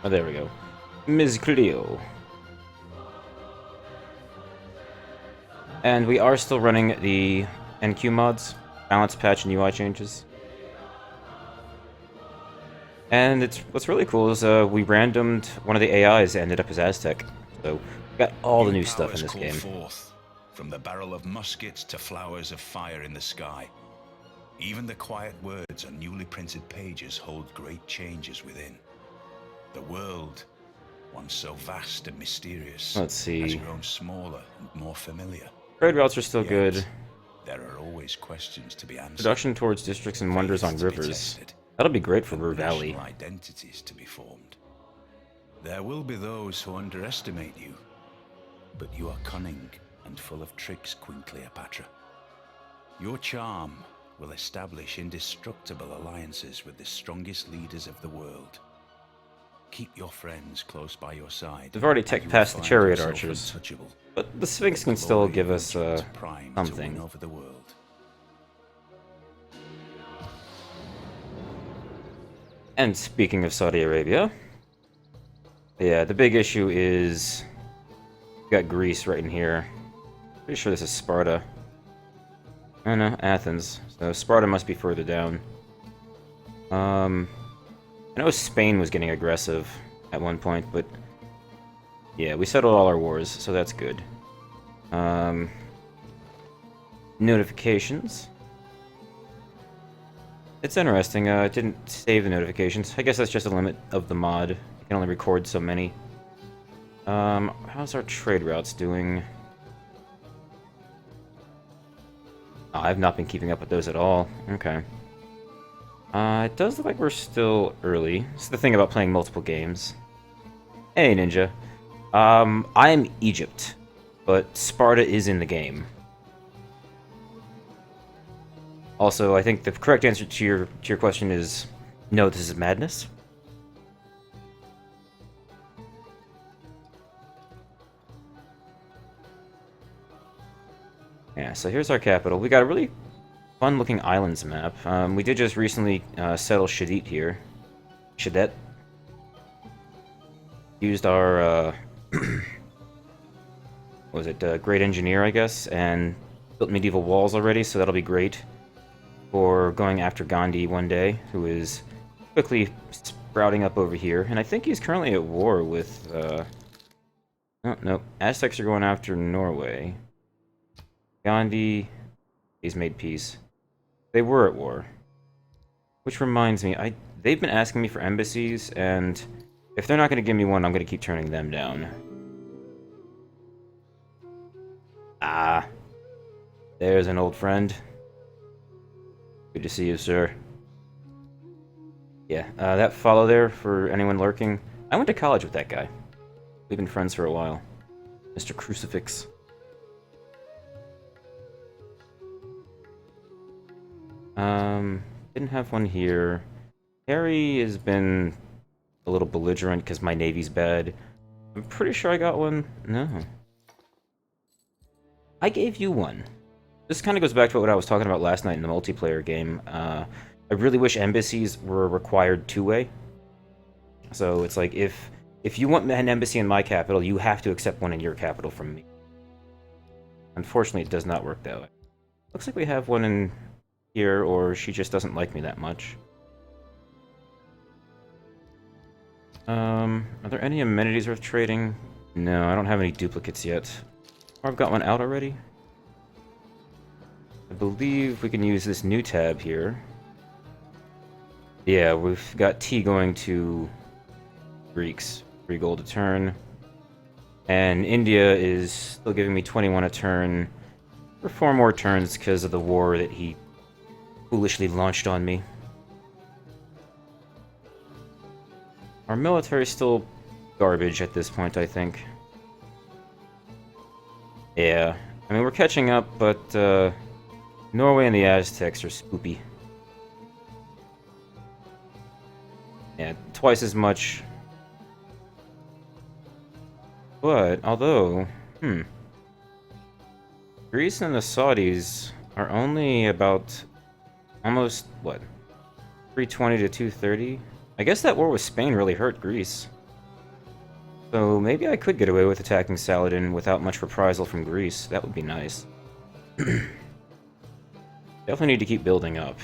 Oh, there we go. Ms. Cleo. And we are still running the NQ mods, balance patch and UI changes. And what's really cool is we randomed one of the AIs that ended up as Aztec. So we got all the new stuff in this game. Forth, from the barrel of muskets to flowers of fire in the sky. Even the quiet words on newly printed pages hold great changes within. The world, once so vast and mysterious, Let's see. has grown smaller and more familiar. Trade routes are still good. There are always questions to be answered. Production towards districts and wonders on rivers. That'll be great for Ruhr Valley. Identities to be formed. There will be those who underestimate you, but you are cunning and full of tricks, Queen Cleopatra. Your charm will establish indestructible alliances with the strongest leaders of the world. Keep your friends close by your side. They've already tech past the chariot archers, but the Sphinx can still give us something. Over the world. And speaking of Saudi Arabia, yeah, the big issue is we got Greece right in here. Pretty sure this is Sparta. Oh no, Athens. So Sparta must be further down. I know Spain was getting aggressive at one point, but yeah, we settled all our wars, so that's good. Notifications. It's interesting, it didn't save the notifications. I guess that's just a limit of the mod. You can only record so many. How's our trade routes doing? Oh, I've not been keeping up with those at all. Okay. It does look like we're still early. It's the thing about playing multiple games. Hey, Ninja. I am Egypt, but Sparta is in the game. Also, I think the correct answer to your question is no, this is madness. Yeah, so here's our capital. We got a really fun-looking islands map. We did just recently settle Shadit here. Shadet. Used our, what was it, Great Engineer, I guess, and built medieval walls already, so that'll be great for going after Gandhi one day, who is quickly sprouting up over here. And I think he's currently at war with, oh, no, Aztecs are going after Norway. Gandhi, he's made peace. They were at war. Which reminds me, they've been asking me for embassies, and if they're not going to give me one, I'm going to keep turning them down. Ah. There's an old friend. Good to see you, sir. Yeah, that follow there, for anyone lurking, I went to college with that guy. We've been friends for a while. Mr. Crucifix. Didn't have one here. Harry has been a little belligerent because my navy's bad. I'm pretty sure I got one. No. I gave you one. This kind of goes back to what I was talking about last night in the multiplayer game. I really wish embassies were required two-way. So it's like, if you want an embassy in my capital, you have to accept one in your capital from me. Unfortunately, it does not work that way. Looks like we have one in here, or she just doesn't like me that much. Are there any amenities worth trading? No, I don't have any duplicates yet. Or I've got one out already. I believe we can use this new tab here. Yeah, we've got tea going to Greeks. 3 gold a turn. And India is still giving me 21 a turn for 4 more turns because of the war that he foolishly launched on me. Our military is still garbage at this point, I think. Yeah, I mean, we're catching up, but Norway and the Aztecs are spoopy. Yeah, twice as much. But, although, Greece and the Saudis are only about almost, what, 320 to 230? I guess that war with Spain really hurt Greece. So maybe I could get away with attacking Saladin without much reprisal from Greece. That would be nice. Definitely need to keep building up.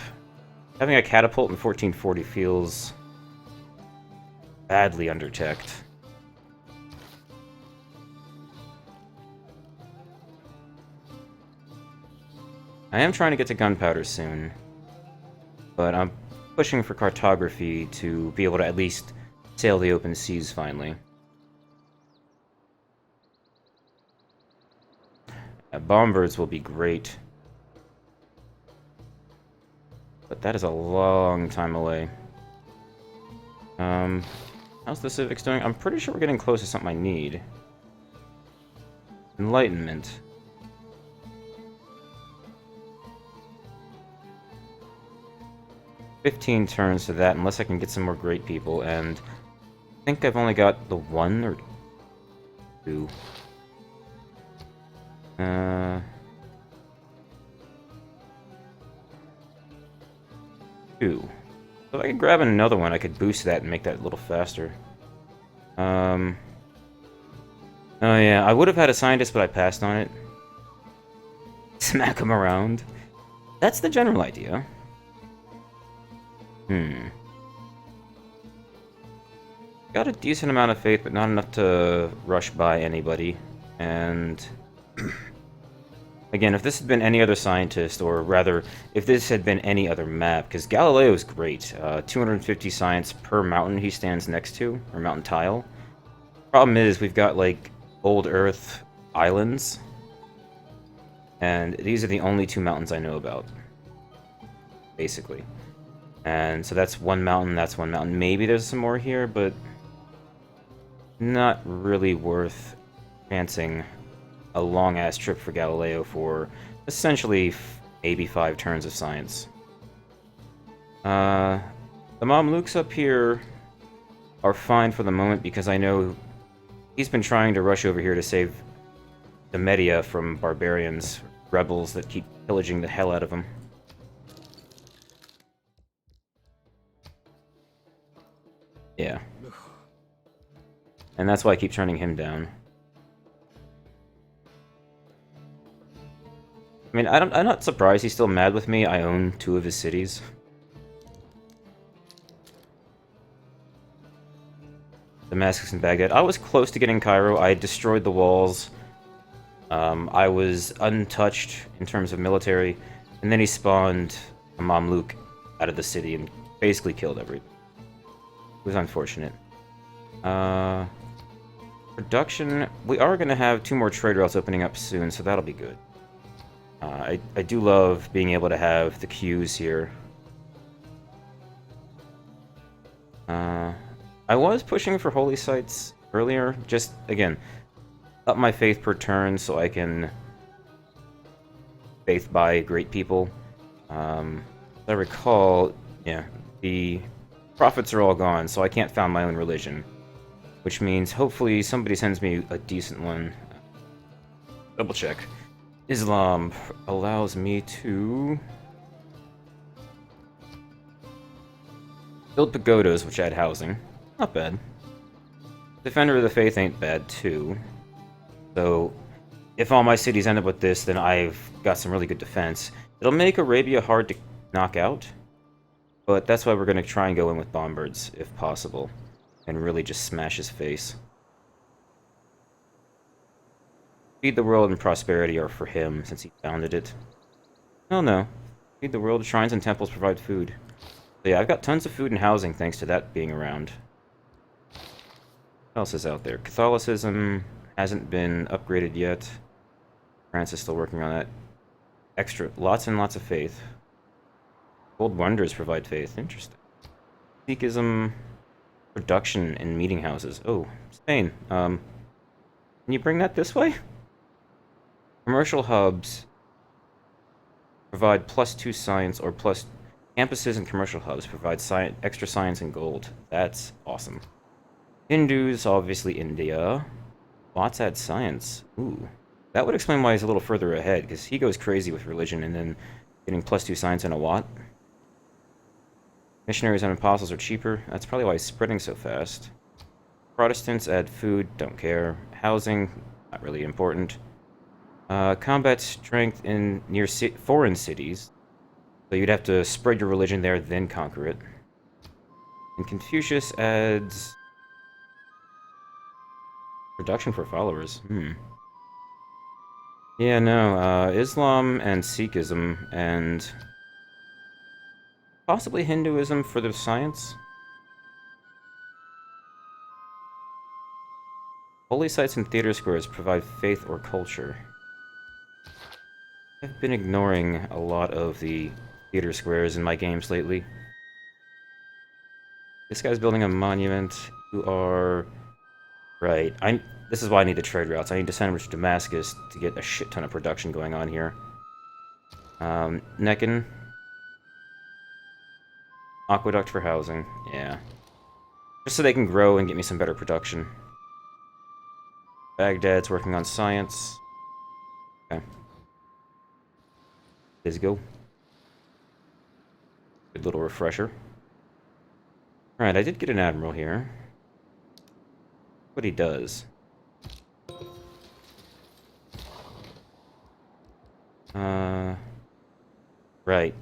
Having a catapult in 1440 feels badly under-teched. I am trying to get to gunpowder soon, but I'm pushing for cartography to be able to at least sail the open seas finally. Bombards will be great. But that is a long time away. How's the civics doing? I'm pretty sure we're getting close to something I need. Enlightenment. "15 turns to that, unless I can get some more great people, and I think I've only got the one or two. Two. So if I could grab another one, I could boost that and make that a little faster. Oh yeah, I would have had a scientist, but I passed on it. Smack him around. That's the general idea. Got a decent amount of faith, but not enough to rush by anybody. And again, if this had been any other scientist, or rather, if this had been any other map, because Galileo is great. 250 science per mountain he stands next to, or mountain tile. Problem is, we've got, like, old Earth islands, and these are the only two mountains I know about, basically. And so that's one mountain, that's one mountain. Maybe there's some more here, but not really worth chancing a long-ass trip for Galileo for essentially maybe 5 turns of science. The Mamluks up here are fine for the moment because I know he's been trying to rush over here to save the Media from barbarians, rebels that keep pillaging the hell out of him. Yeah. And that's why I keep turning him down. I mean, I'm not surprised he's still mad with me. I own 2 of his cities. Damascus and Baghdad. I was close to getting Cairo. I destroyed the walls. I was untouched in terms of military. And then he spawned a Mamluk out of the city and basically killed everything. It was unfortunate. Production. We are going to have 2 more trade routes opening up soon, so that'll be good. I do love being able to have the queues here. I was pushing for holy sites earlier, just, again, up my faith per turn so I can faith by great people. As I recall, yeah, the prophets are all gone, so I can't found my own religion. Which means, hopefully, somebody sends me a decent one. Double check. Islam allows me to build pagodas, which add housing. Not bad. Defender of the Faith ain't bad, too. So, if all my cities end up with this, then I've got some really good defense. It'll make Arabia hard to knock out, but that's why we're going to try and go in with bombards, if possible, and really just smash his face. Feed the world and prosperity are for him, since he founded it. Oh no. Feed the world, shrines and temples provide food. So yeah, I've got tons of food and housing thanks to that being around. What else is out there? Catholicism hasn't been upgraded yet. France is still working on that. Extra, lots and lots of faith. Old wonders provide faith. Interesting. Sikhism, production and meeting houses. Oh, Spain. Can you bring that this way? Commercial hubs provide +2 science or plus campuses and commercial hubs provide extra science and gold. That's awesome. Hindus, obviously India. Lots add science. Ooh. That would explain why he's a little further ahead, because he goes crazy with religion and then getting +2 science in a Watt. Missionaries and apostles are cheaper. That's probably why he's spreading so fast. Protestants add food, don't care. Housing, not really important. Combat strength in near foreign cities. So you'd have to spread your religion there, then conquer it. And Confucius adds production for followers. Yeah, no, Islam and Sikhism and possibly Hinduism for the science. Holy sites and theater squares provide faith or culture. I've been ignoring a lot of the theater squares in my games lately. This guy's building a monument. You are... Right. This is why I need the trade routes. I need to send them to Damascus to get a shit ton of production going on here. Neckin. Aqueduct for housing. Yeah. Just so they can grow and get me some better production. Baghdad's working on science. Okay. Let's go. Good little refresher. Alright, I did get an admiral here. What he does. Right.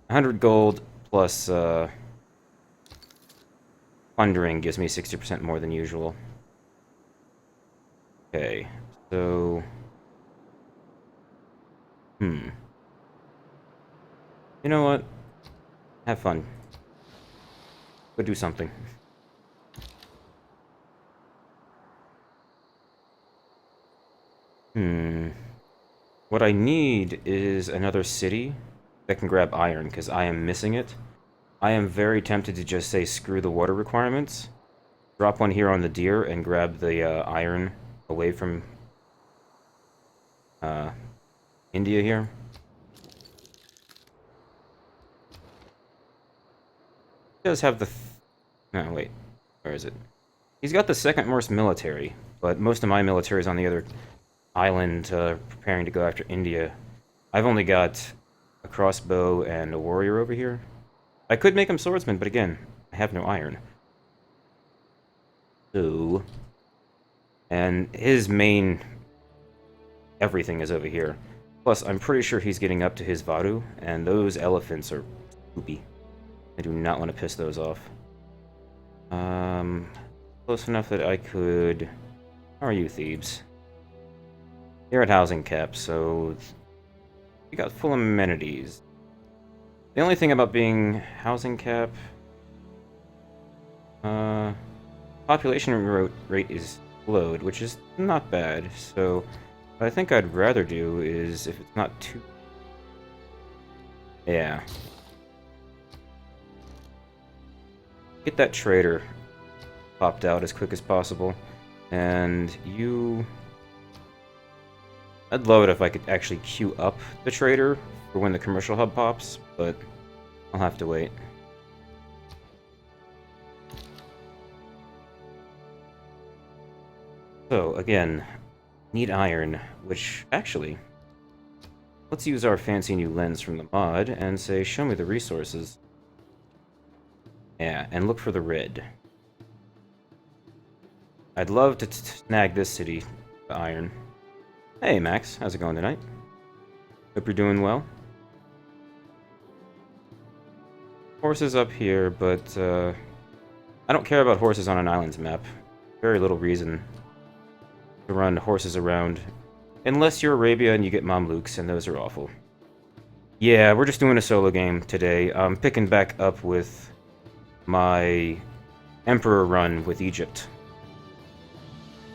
100 gold plus, plundering gives me 60% more than usual. Okay, so... You know what? Have fun. Go do something. What I need is another city that can grab iron, because I am missing it. I am very tempted to just say screw the water requirements. Drop one here on the deer and grab the iron away from India here. He does have the... No, wait. Where is it? He's got the second worst military, but most of my military is on the other island preparing to go after India. I've only got a crossbow and a warrior over here. I could make him swordsman, but again, I have no iron. So... And his main... everything is over here. Plus, I'm pretty sure he's getting up to his Varu, and those elephants are poopy. I do not want to piss those off. Close enough that I could... How are you, Thebes? You're at housing cap, so... You got full amenities. The only thing about being housing cap... population rate is slowed, which is not bad, so... What I think I'd rather do is, if it's not too... Yeah. Get that trader popped out as quick as possible. And you... I'd love it if I could actually queue up the trader for when the commercial hub pops, but I'll have to wait. So, again, need iron, which, actually, let's use our fancy new lens from the mod and say, show me the resources. Yeah, and look for the red. I'd love to snag this city, the iron. Hey, Max, how's it going tonight? Hope you're doing well. Horses up here, but I don't care about horses on an island's map. Very little reason to run horses around. Unless you're Arabia and you get Mamluks, and those are awful. Yeah, we're just doing a solo game today. I'm picking back up with my Emperor run with Egypt.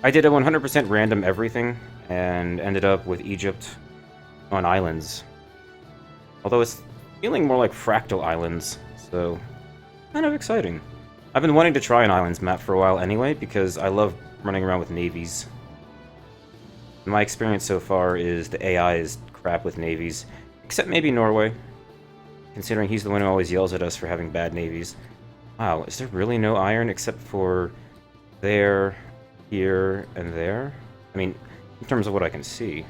I did a 100% random everything, and ended up with Egypt on islands. Although it's feeling more like fractal islands, so kind of exciting. I've been wanting to try an islands map for a while anyway, because I love running around with navies. My experience so far is the AI is crap with navies, except maybe Norway, considering he's the one who always yells at us for having bad navies. Wow, is there really no iron except for there, here, and there? I mean, in terms of what I can see.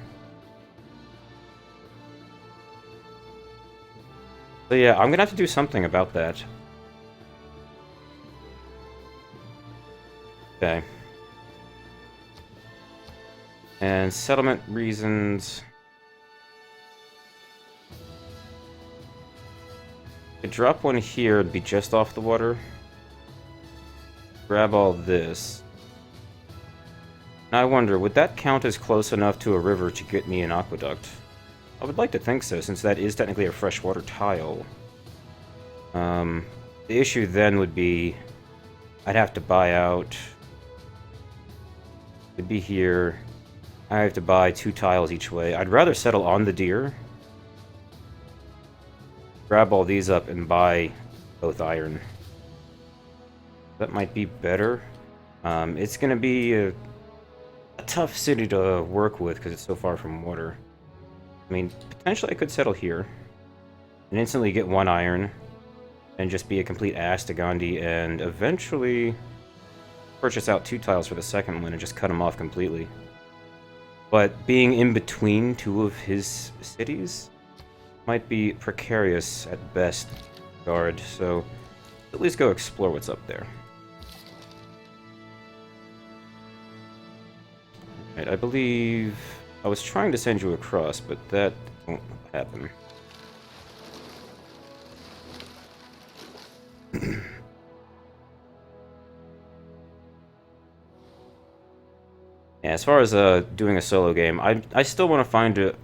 So yeah, I'm gonna have to do something about that. Okay. And settlement reasons. To drop one here, it'd be just off the water. Grab all this. Now I wonder, would that count as close enough to a river to get me an aqueduct? I would like to think so, since that is technically a freshwater tile. The issue then would be I'd have to buy out. It'd be here. I have to buy 2 tiles each way. I'd rather settle on the deer. Grab all these up and buy both iron. That might be better. It's going to be a tough city to work with because it's so far from water. I mean, potentially I could settle here and instantly get 1 iron and just be a complete ass to Gandhi and eventually purchase out 2 tiles for the second one and just cut him off completely. But being in between 2 of his cities might be precarious at best, guard, so at least go explore what's up there. Right, I believe I was trying to send you across, but that won't happen. Yeah, as far as doing a solo game, I still want to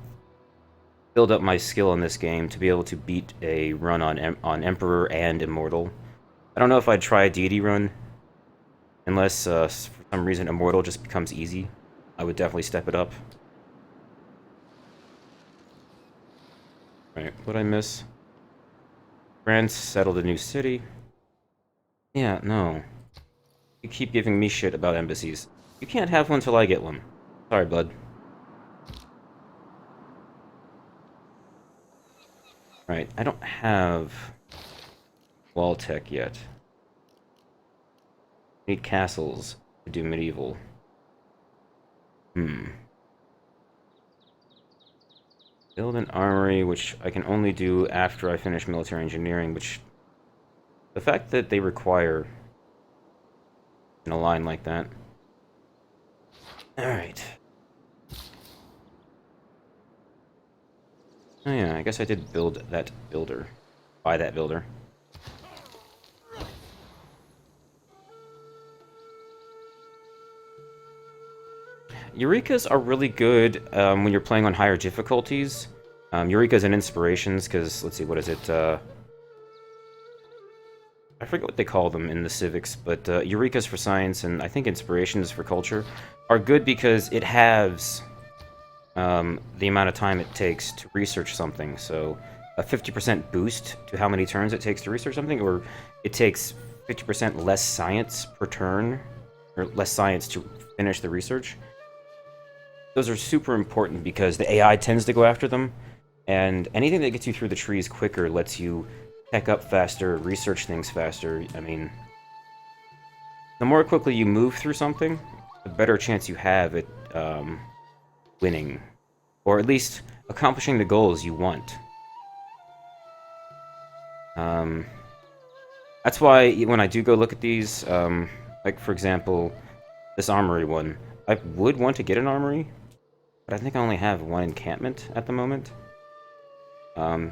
build up my skill in this game to be able to beat a run on Emperor and Immortal. I don't know if I'd try a deity run, unless for some reason Immortal just becomes easy. I would definitely step it up. Right, what'd I miss? France settled a new city. Yeah, no. You keep giving me shit about embassies. You can't have one till I get one. Sorry, bud. Right, I don't have wall tech yet. I need castles to do medieval. Build an armory, which I can only do after I finish military engineering, which... The fact that they require in a line like that. Alright. Oh yeah, I guess I did build that builder. Buy that builder. Eurekas are really good when you're playing on higher difficulties. Eurekas and Inspirations, because, let's see, what is it? I forget what they call them in the civics, but Eurekas for Science and I think Inspirations for Culture are good because it halves the amount of time it takes to research something. So a 50% boost to how many turns it takes to research something, or it takes 50% less science per turn, or less science to finish the research. Those are super important because the AI tends to go after them, and anything that gets you through the trees quicker lets you tech up faster, research things faster. I mean, the more quickly you move through something, the better chance you have at winning, or at least accomplishing the goals you want. That's why when I do go look at these, like for example, this armory one, I would want to get an armory, but I think I only have 1 encampment at the moment. I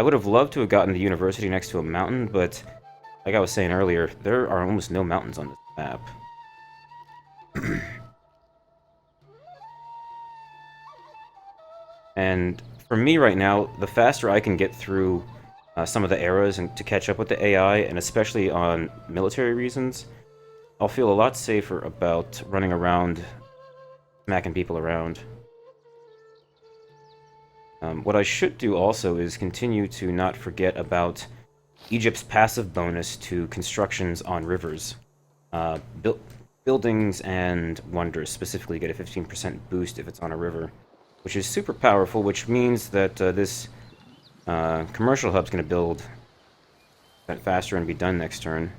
would have loved to have gotten the university next to a mountain, but like I was saying earlier, there are almost no mountains on this map. And for me right now, the faster I can get through some of the eras and to catch up with the AI, and especially on military reasons, I'll feel a lot safer about running around, smacking people around. What I should do also is continue to not forget about Egypt's passive bonus to constructions on rivers. Buildings and wonders specifically get a 15% boost if it's on a river, which is super powerful, which means that this commercial hub's going to build that faster and be done next turn.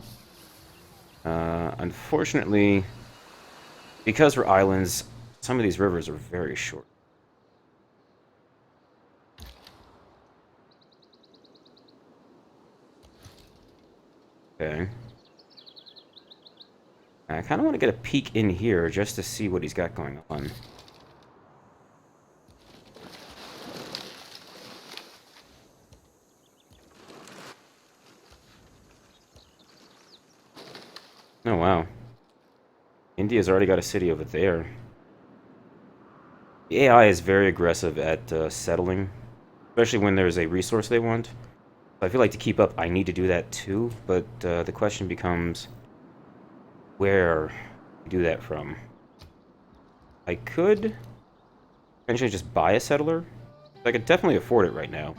Unfortunately, because we're islands, some of these rivers are very short. Okay. I kind of want to get a peek in here just to see what he's got going on. Oh, wow. India's already got a city over there. The AI is very aggressive at settling, especially when there's a resource they want. So I feel like to keep up, I need to do that too, but the question becomes, where do that from? I could potentially just buy a settler. I could definitely afford it right now.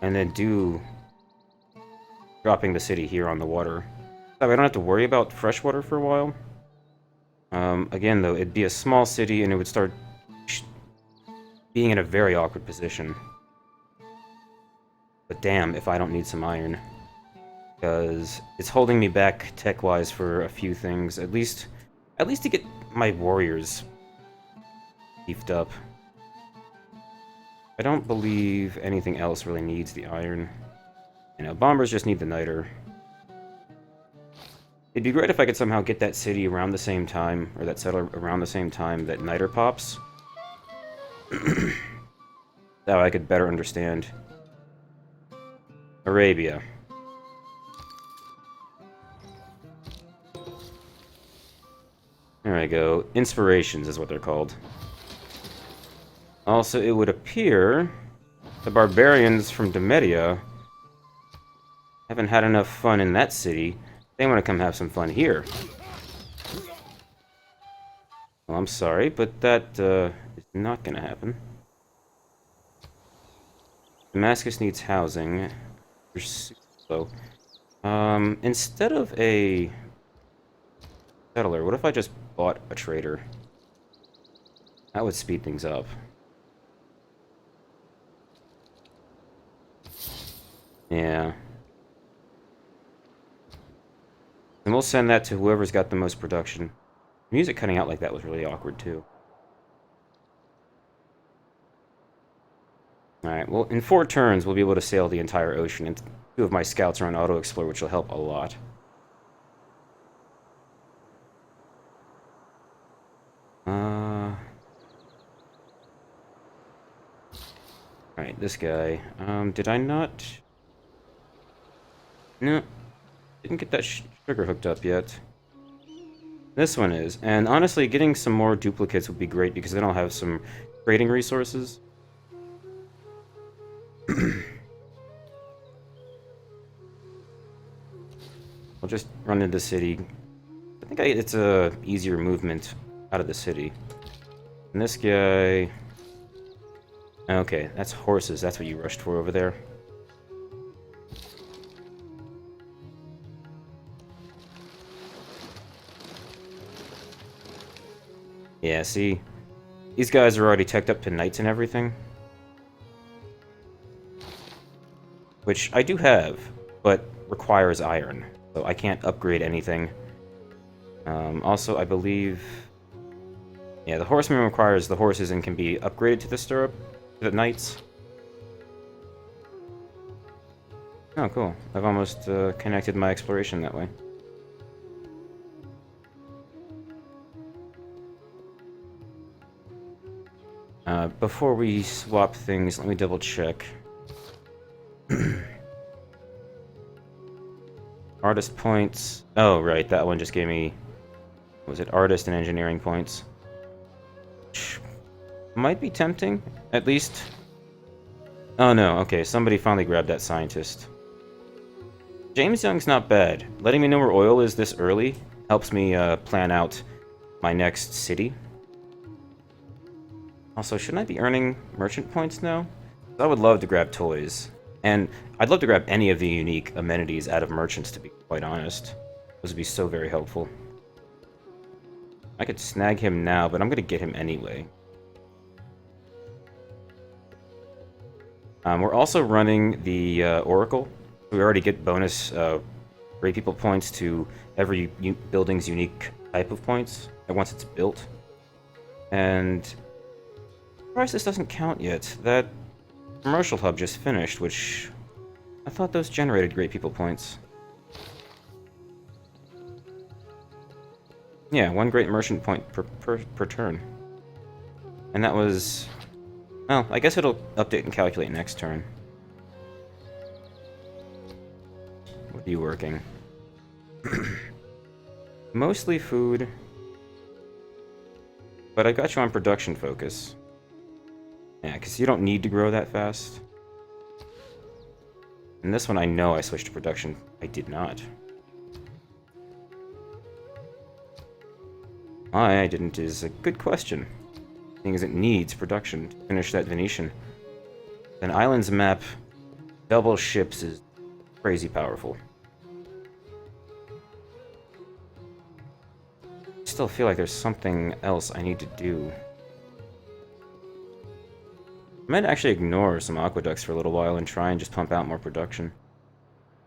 And then do dropping the city here on the water. That way I don't have to worry about freshwater for a while. Again, though, it'd be a small city and it would start being in a very awkward position. But damn, if I don't need some iron. Because it's holding me back tech-wise for a few things. At least to get my warriors beefed up. I don't believe anything else really needs the iron. You know, bombers just need the niter. It'd be great if I could somehow get that city around the same time, or that settler around the same time that niter pops. That way I could better understand. Arabia. There we go. Inspirations is what they're called. Also, it would appear the barbarians from Demetia haven't had enough fun in that city. They want to come have some fun here. Well, I'm sorry, but that is not going to happen. Damascus needs housing. You're super slow. Instead of a settler, what if I just bought a trader? That would speed things up. Yeah. And we'll send that to whoever's got the most production. Music cutting out like that was really awkward, too. Alright, well, in 4 turns, we'll be able to sail the entire ocean, and 2 of my scouts are on auto-explore, which will help a lot. Alright, this guy. Did I not... No. Didn't get that sugar hooked up yet. This one is. And honestly, getting some more duplicates would be great, because then I'll have some trading resources. I'll just run into the city. I think it's a easier movement out of the city. And this guy... Okay, that's horses. That's what you rushed for over there. Yeah, see? These guys are already teched up to knights and everything. Which I do have, but requires iron. So I can't upgrade anything. Also, I believe... Yeah, the horseman requires the horses and can be upgraded to the stirrup, to the knights. Oh, cool. I've almost connected my exploration that way. Before we swap things, let me double check. Artist points. Oh, right, that one just gave me... What was it? Artist and engineering points. Might be tempting, at least. Oh no, okay, somebody finally grabbed that scientist. James Young's not bad. Letting me know where oil is this early helps me plan out my next city. Also, shouldn't I be earning merchant points now? I would love to grab toys. And I'd love to grab any of the unique amenities out of merchants, to be quite honest. Those would be so very helpful. I could snag him now, but I'm going to get him anyway. We're also running the Oracle. We already get bonus Great People points to every building's unique type of points once it's built. And... I'm surprised this doesn't count yet. That commercial hub just finished, which... I thought those generated Great People points. Yeah, 1 great merchant point per turn. And that was... Well, I guess it'll update and calculate next turn. What are you working? Mostly food. But I got you on production focus. Yeah, because you don't need to grow that fast. And this one I know I switched to production. I did not. Why I didn't is a good question. Seeing as it needs production to finish that Venetian. An island's map, double ships is crazy powerful. Still feel like there's something else I need to do. I might actually ignore some aqueducts for a little while and try and just pump out more production.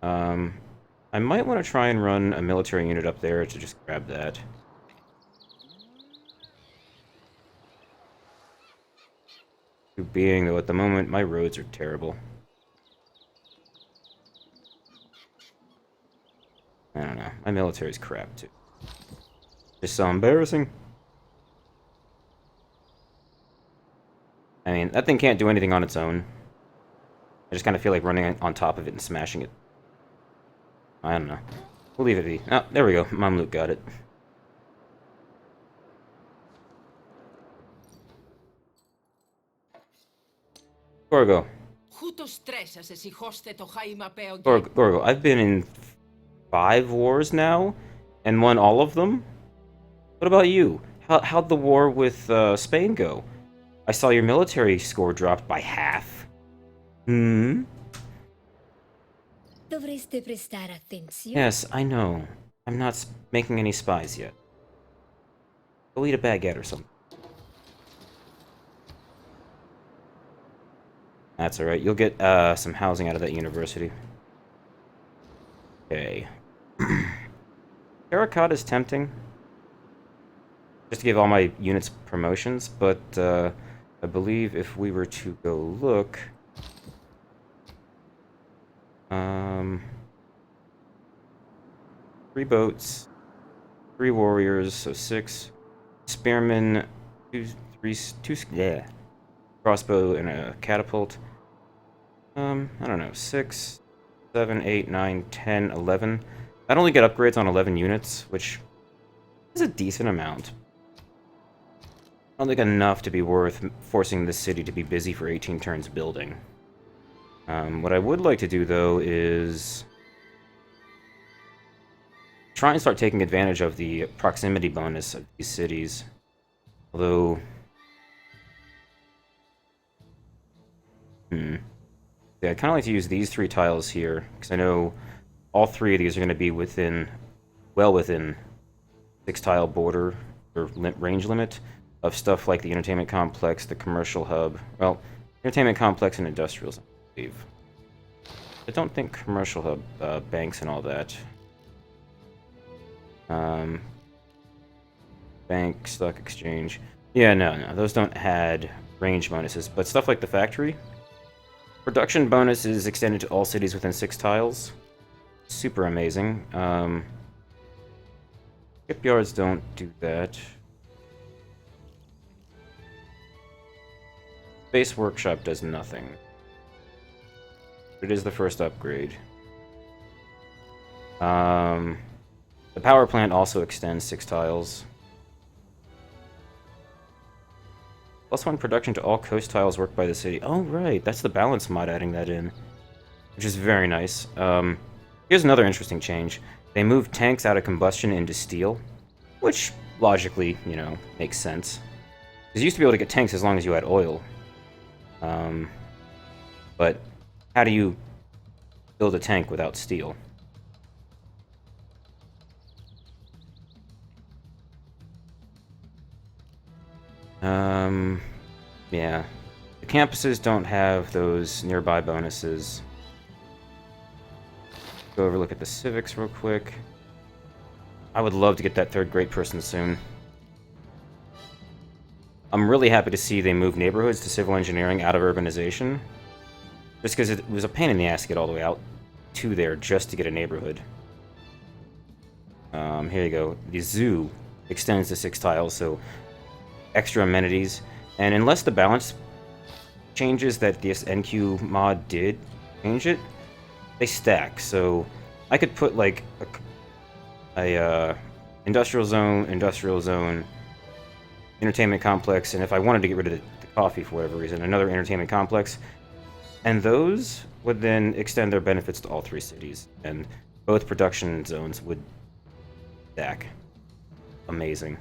I might want to try and run a military unit up there to just grab that. Being, though, at the moment, my roads are terrible. I don't know. My military's crap, too. Just so embarrassing. I mean, that thing can't do anything on its own. I just kind of feel like running on top of it and smashing it. I don't know. We'll leave it be. Oh, there we go. Mamluk got it. Gorgo. Gorgo, I've been in 5 wars now, and won all of them? What about you? How'd the war with Spain go? I saw your military score dropped by half. Hmm? Dovreste prestare attenzione. Yes, I know. I'm not making any spies yet. Go eat a baguette or something. That's alright. You'll get some housing out of that university. Okay. Terracotta is tempting. Just to give all my units promotions, but I believe if we were to go look... 3 boats, 3 warriors, so 6. Spearmen, 2 crossbow, and a catapult. I don't know, 6, 7, 8, 9, 10, 11. I'd only get upgrades on 11 units, which is a decent amount. I don't think enough to be worth forcing this city to be busy for 18 turns building. What I would like to do, though, is try and start taking advantage of the proximity bonus of these cities. Although... Yeah, I'd kind of like to use these 3 tiles here, because I know all 3 of these are going to be within, well within 6-tile border, or range limit, of stuff like the entertainment complex, the commercial hub, well, entertainment complex and industrials, I believe. I don't think commercial hub, banks and all that. Bank, stock exchange. Yeah, no, those don't add range bonuses, but stuff like the factory, production bonus is extended to all cities within 6 tiles. Super amazing. Shipyards don't do that. Space Workshop does nothing. It is the first upgrade. The power plant also extends 6 tiles. +1 production to all coast tiles worked by the city. Oh, right. That's the balance mod adding that in. Which is very nice. Here's another interesting change. They moved tanks out of combustion into steel. Which, logically, you know, makes sense. Because you used to be able to get tanks as long as you had oil. But how do you build a tank without steel? Yeah. The campuses don't have those nearby bonuses. Go over look at the civics real quick. I would love to get that 3rd great person soon. I'm really happy to see they moved neighborhoods to civil engineering out of urbanization. Just because it was a pain in the ass to get all the way out to there just to get a neighborhood. Here you go. The zoo. extends to 6 tiles, so extra amenities. And unless the balance changes that this NQ mod did change it, they stack. So I could put like a industrial zone, entertainment complex, and if I wanted to get rid of the coffee for whatever reason, another entertainment complex. And those would then extend their benefits to all 3 cities, and both production zones would stack. Amazing.